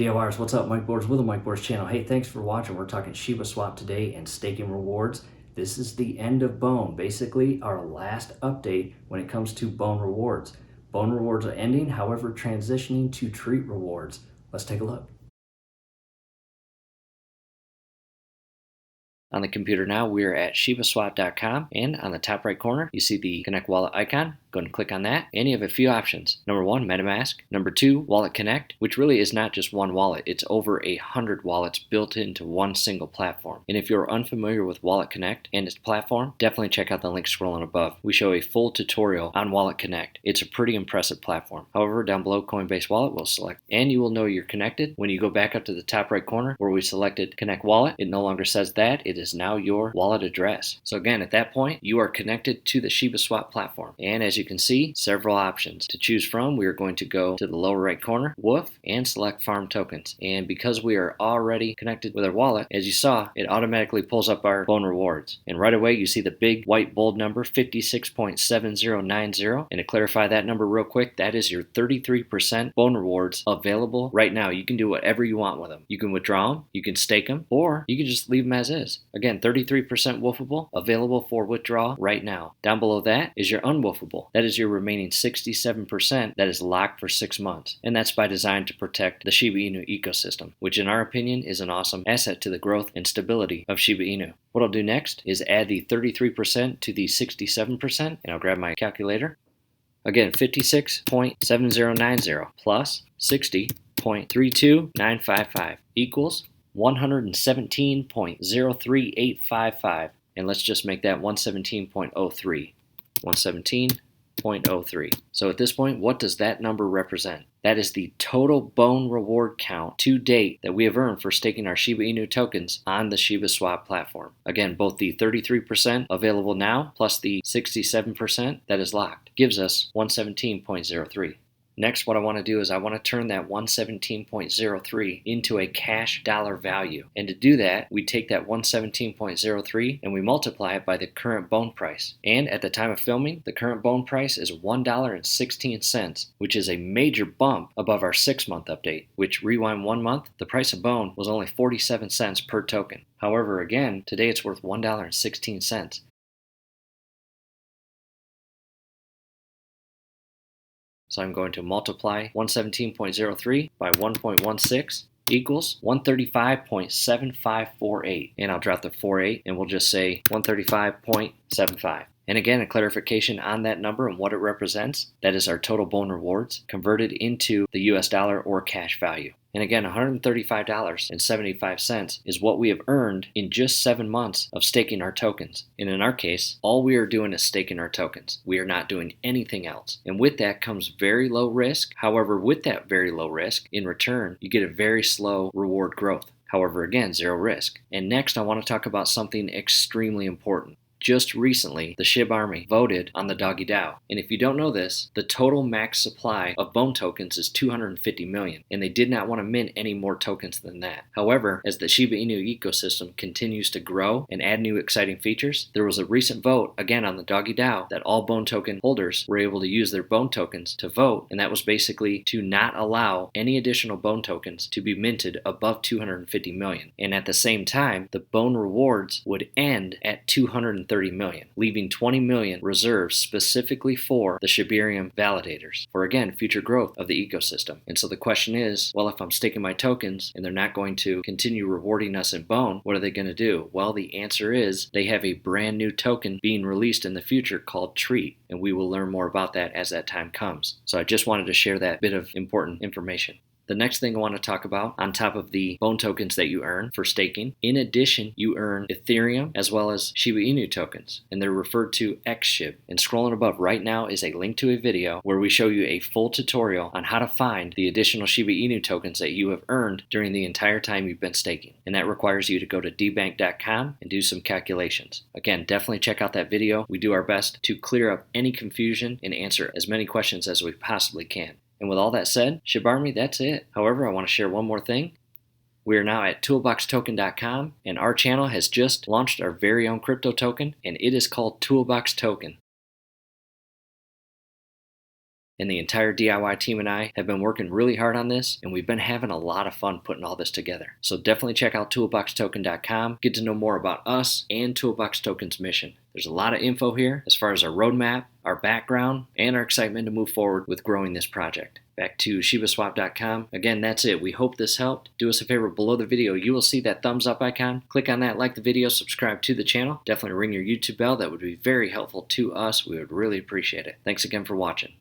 DIYers, what's up? Mike Boards with the Mike Boards channel. Hey, thanks for watching. We're talking ShibaSwap today and staking rewards. This is the end of BONE, basically our last update when it comes to BONE rewards. BONE rewards are ending, however, transitioning to treat rewards. Let's take a look. On the computer now, we're at ShibaSwap.com, and on the top right corner, you see the Connect Wallet icon. Go ahead and click on that, and you have a few options. Number one, MetaMask. Number two, Wallet Connect, which really is not just one wallet. It's over 100 wallets built into one single platform. And if you're unfamiliar with Wallet Connect and its platform, definitely check out the link scrolling above. We show a full tutorial on Wallet Connect. It's a pretty impressive platform. However, down below, Coinbase Wallet will select, and you will know you're connected when you go back up to the top right corner where we selected Connect Wallet. It no longer says that. It is now your wallet address. So again, at that point, you are connected to the ShibaSwap platform. And as you can see, several options to choose from. We are going to go to the lower right corner, Woof, and select Farm Tokens. And because we are already connected with our wallet, as you saw, it automatically pulls up our BONE rewards. And right away, you see the big white bold number, 56.7090. And to clarify that number real quick, that is your 33% BONE rewards available right now. You can do whatever you want with them. You can withdraw them, you can stake them, or you can just leave them as is. Again, 33% woofable, available for withdrawal right now. Down below that is your unwoofable. That is your remaining 67% that is locked for 6 months. And that's by design to protect the Shiba Inu ecosystem, which in our opinion is an awesome asset to the growth and stability of Shiba Inu. What I'll do next is add the 33% to the 67%, and I'll grab my calculator. Again, 56.7090 plus 60.32955 equals 117.03855. And let's just make that 117.03. 117.03. So at this point, what does that number represent? That is the total BONE reward count to date that we have earned for staking our Shiba Inu tokens on the ShibaSwap platform. Again, both the 33% available now plus the 67% that is locked gives us 117.03. Next, what I want to do is I want to turn that 117.03 into a cash dollar value. And to do that, we take that 117.03 and we multiply it by the current BONE price. And at the time of filming, the current BONE price is $1.16, which is a major bump above our 6-month update, which rewind 1 month, the price of BONE was only 47 cents per token. However, again, today it's worth $1.16. So I'm going to multiply 117.03 by 1.16 equals 135.7548. And I'll drop the 48 and we'll just say 135.75. And again, a clarification on that number and what it represents. That is our total BONE rewards converted into the US dollar or cash value. And again, $135.75 is what we have earned in just 7 months of staking our tokens. And in our case, all we are doing is staking our tokens. We are not doing anything else. And with that comes very low risk. However, with that very low risk, in return, you get a very slow reward growth. However, again, zero risk. And next, I want to talk about something extremely important. Just recently, the Shiba Army voted on the Doggy DAO. And if you don't know this, the total max supply of BONE tokens is 250 million, and they did not want to mint any more tokens than that. However, as the Shiba Inu ecosystem continues to grow and add new exciting features, there was a recent vote, again on the Doggy DAO, that all BONE token holders were able to use their BONE tokens to vote, and that was basically to not allow any additional BONE tokens to be minted above 250 million. And at the same time, the BONE rewards would end at 230 million, leaving 20 million reserved specifically for the Shibarium validators, for again, future growth of the ecosystem. And so the question is, well, if I'm staking my tokens and they're not going to continue rewarding us in BONE, what are they going to do? Well, the answer is they have a brand new token being released in the future called Treat, and we will learn more about that as that time comes. So I just wanted to share that bit of important information. The next thing I want to talk about, on top of the BONE tokens that you earn for staking, in addition, you earn Ethereum as well as Shiba Inu tokens, and they're referred to XSHIB. And scrolling above right now is a link to a video where we show you a full tutorial on how to find the additional Shiba Inu tokens that you have earned during the entire time you've been staking. And that requires you to go to dbank.com and do some calculations. Again, definitely check out that video. We do our best to clear up any confusion and answer as many questions as we possibly can. And with all that said, Shiba Army, that's it. However, I want to share one more thing. We are now at toolboxtoken.com, and our channel has just launched our very own crypto token, and it is called Toolbox Token. And the entire DIY team and I have been working really hard on this, and we've been having a lot of fun putting all this together. So definitely check out toolboxtoken.com, get to know more about us and Toolbox Token's mission. There's a lot of info here as far as our roadmap, our background, and our excitement to move forward with growing this project. Back to ShibaSwap.com. Again, that's it. We hope this helped. Do us a favor, below the video, you will see that thumbs up icon. Click on that, like the video, subscribe to the channel. Definitely ring your YouTube bell. That would be very helpful to us. We would really appreciate it. Thanks again for watching.